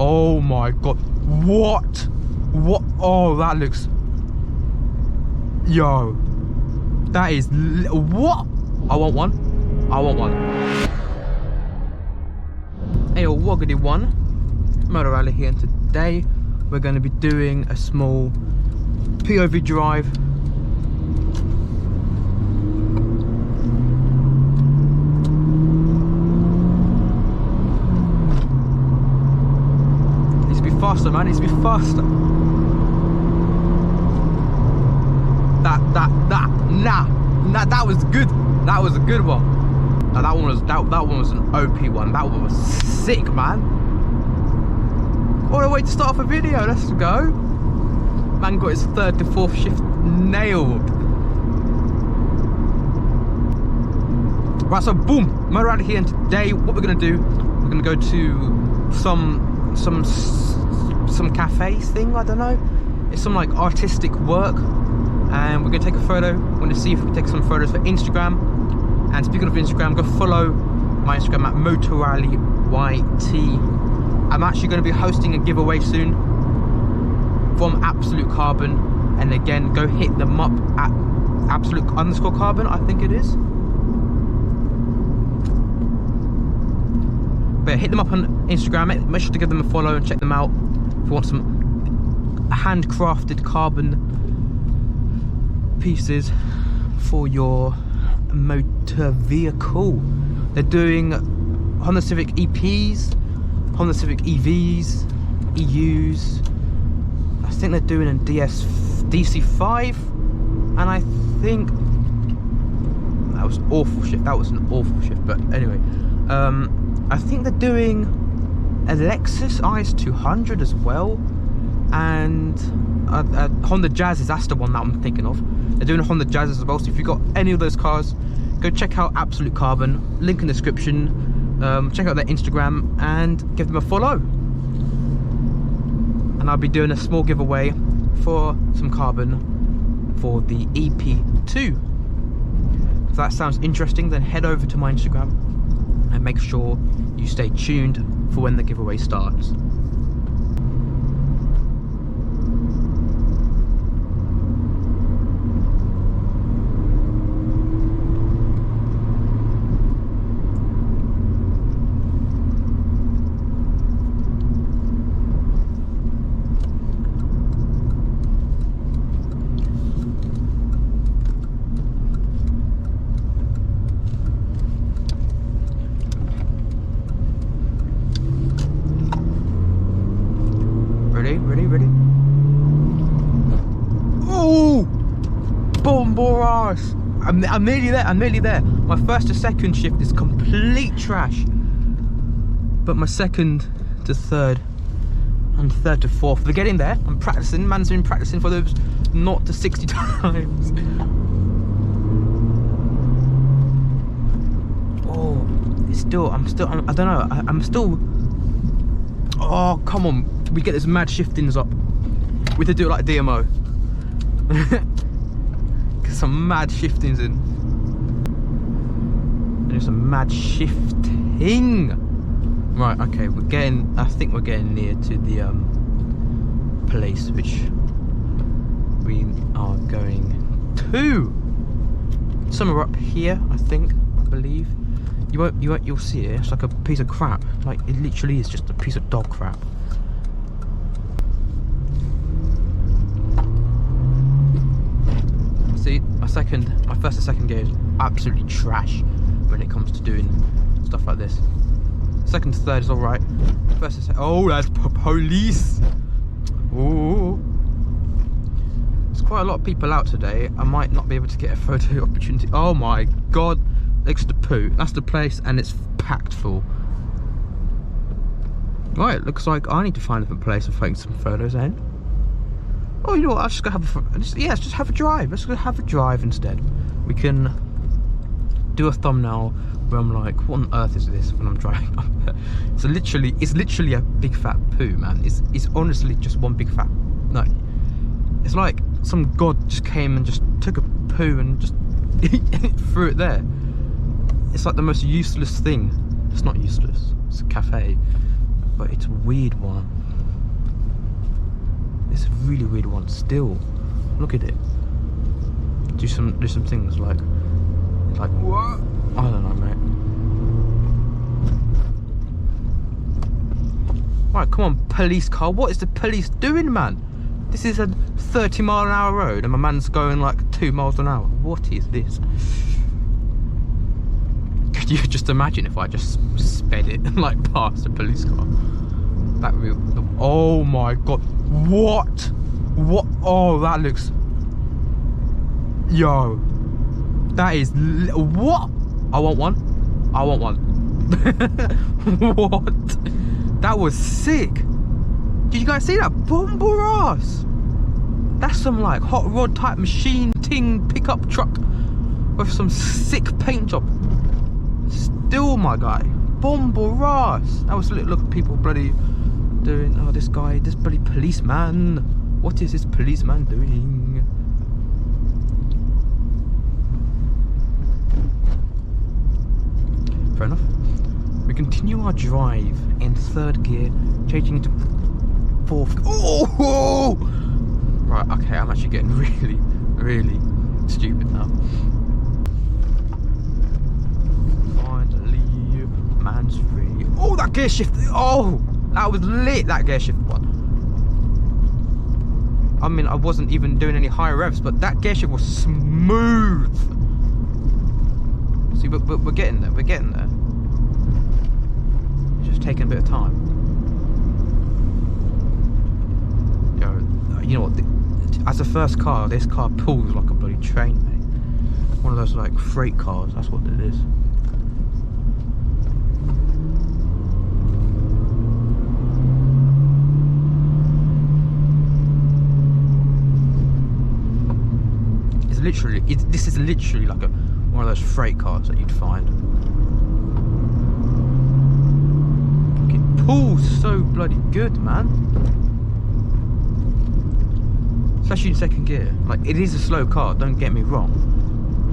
Oh my god. What? Oh, that looks... Yo. That is... What? I want one. AYO WAGWAN Motor Rally here, and today we're going to be doing a small POV drive. Needs to be faster, man. Needs to be faster. That was good. That was a good one. Now that one was an OP one. That one was sick, man. What a way to start off a video. Let's go. Man got his 3rd to 4th shift nailed. Right, so boom, motor rally here, and today what we're gonna do, we're gonna go to some cafe thing. I don't know. It's some like artistic work, and we're gonna take a photo. We're gonna see if we can take some photos for Instagram. And speaking of Instagram, go follow my Instagram at MotorRallyYT. I'm actually going to be hosting a giveaway soon from Absolute Carbon. And again, go hit them up at Absolute_Carbon, I think it is. But hit them up on Instagram. Make sure to give them a follow and check them out if you want some handcrafted carbon pieces for your motor vehicle. They're doing Honda Civic EPs, Honda Civic EVs, EUs. I think they're doing a DC5, and I think that was awful shit. That was an awful shift. But anyway, I think they're doing a Lexus IS200 as well, and Honda Jazzes. That's the one that I'm thinking of. They're doing a Honda Jazzes as well. So if you've got any of those cars, go check out Absolute Carbon. Link in the description. Check out their Instagram and give them a follow. And I'll be doing a small giveaway for some carbon for the EP2. If that sounds interesting, then head over to my Instagram and make sure you stay tuned for when the giveaway starts. Ready? Oh! Bomboras! I'm nearly there. My 1st to 2nd shift is complete trash. But my 2nd to 3rd and 3rd to 4th, they're getting there. I'm practicing. Man's been practicing for those 0 to 60 times. Oh, I don't know. I'm still. Oh, come on. We get this mad shiftings up. We could do it like DMO. Get some mad shiftings in. Do some mad shifting. Right, okay, I think we're getting near to the place which we are going to. Somewhere up here, I believe. You'll see it. It's like a piece of crap. Like, it literally is just a piece of dog crap. See, my 1st and 2nd gear is absolutely trash when it comes to doing stuff like this. 2nd to 3rd is alright. 1st and 2nd, oh, that's police. Oh, there's quite a lot of people out today. I might not be able to get a photo opportunity. Oh my god, next to poo. That's the place, and it's packed full. Right, looks like I need to find a different place and take some photos in. Oh, you know what? I'll just go have let's just have a drive. Let's go have a drive instead. We can do a thumbnail where I'm like, what on earth is this when I'm driving up there? So it's literally a big fat poo, man. It's honestly just one big fat. No, it's like some god just came and just took a poo and just threw it there. It's like the most useless thing. It's not useless. It's a cafe. but it's a weird one. It's a really weird one still. Look at it. Do some things like what? I don't know, mate. Right, come on, police car. What is the police doing, man? This is a 30-mile-an-hour road and my man's going like 2 miles an hour. What is this? Could you just imagine if I just sped it and like past a police car? That real. Oh my god. What? What? Oh, that looks. Yo. That is. What? I want one. I want one. What? That was sick. Did you guys see that? Bomber ass. That's some like hot rod type machine ting pickup truck with some sick paint job. Still, my guy. Bomber ass. That was look at people bloody doing. Oh, this guy, this bloody policeman. What is this policeman doing? Fair enough. We continue our drive in 3rd gear, changing into 4th. Oh! Right, okay, I'm actually getting really, really stupid now. Finally, man's free. Oh, that gear shift! Oh! That was lit, that gear shift one. I mean, I wasn't even doing any high revs, but that gear shift was smooth. See, but we're getting there, we're getting there. It's just taking a bit of time. Yo, you know what? As a first car, this car pulls like a bloody train, mate. One of those like freight cars, that's what it is. This is literally like one of those freight cars that you'd find. It pulls so bloody good, man. Especially in 2nd gear. Like, it is a slow car, don't get me wrong.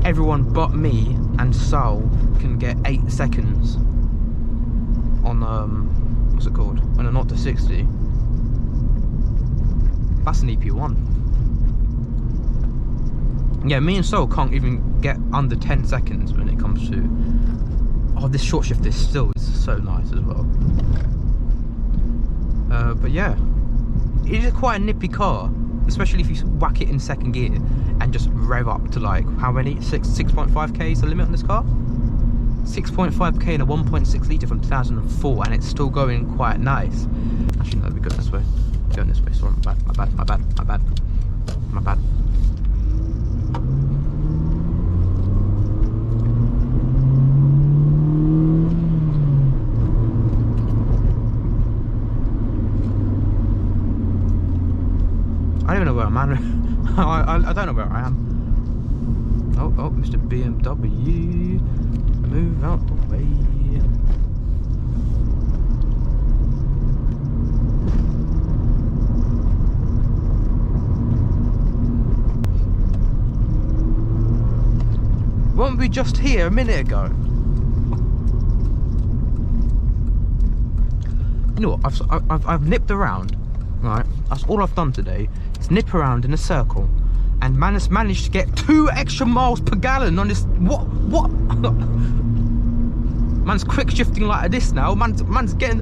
Everyone but me and Sal can get 8 seconds on what's it called? On a 0 to 60. That's an EP1. Yeah, me and Sol can't even get under 10 seconds when it comes to. Oh, this short shift is still so nice as well. But yeah, it is quite a nippy car, especially if you whack it in 2nd gear and just rev up to like how many? 6.5k is the limit on this car. 6.5k in a 1.6 litre from 2004, and it's still going quite nice. Actually, no, we're going this way. We're going this way. Sorry, my bad. I don't even know where I'm at. I don't know where I am. Oh, Mr. BMW, move out the way. Weren't we just here a minute ago? You know what? I've nipped around. Right, that's all I've done today. Is nip around in a circle, and man has managed to get 2 extra miles per gallon on this. What? Man's quick shifting like this now. Man's getting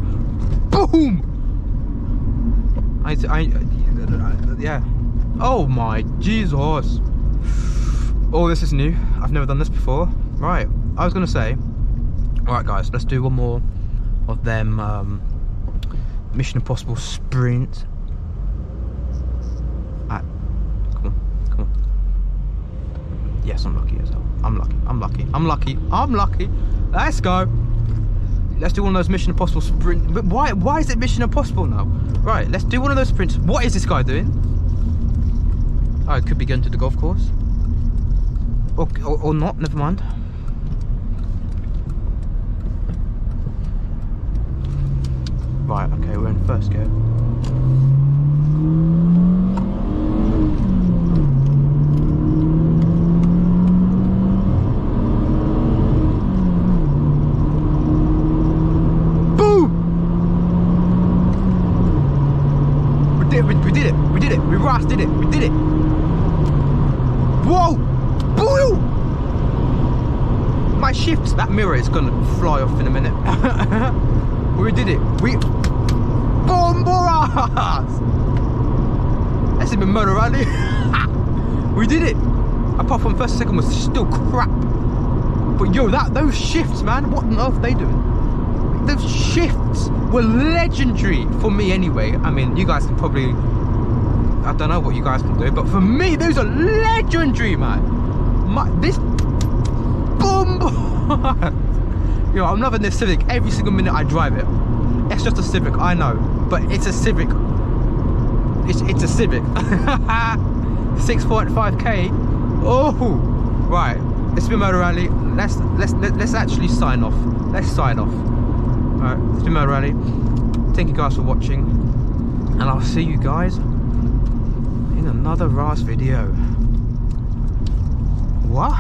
boom. Yeah. Oh my Jesus. Oh, this is new. I've never done this before. Right, I was gonna say. All right, guys, let's do one more of them. Mission Impossible sprint. Come on. Yes, I'm lucky as hell. I'm lucky. Let's go. Let's do one of those Mission Impossible sprint. But why is it Mission Impossible now? Right, let's do one of those sprints. What is this guy doing? Oh, it could be going to the golf course. Or not, never mind. Right, okay, we're in 1st gear. Boom! it, we did it, we did it, we did it, we did it. Whoa! Boo! My shifts, that mirror is gonna fly off in a minute. We did it. We Bomboras! That's even murder rally. We did it. Apart from first and second was still crap. But yo, those shifts, man, what on earth are they doing? Those shifts were legendary for me anyway. I mean, you guys can probably, I don't know what you guys can do, but for me, those are legendary, man. This boom. Yo, I'm loving this Civic every single minute I drive it. It's just a Civic, I know, but it's a Civic. It's a Civic. 6.5k. Oh, right. It's been Motor Rally. Let's actually sign off. Let's sign off. Alright, it's been Motor Rally. Thank you guys for watching, and I'll see you guys in another RAS video. What?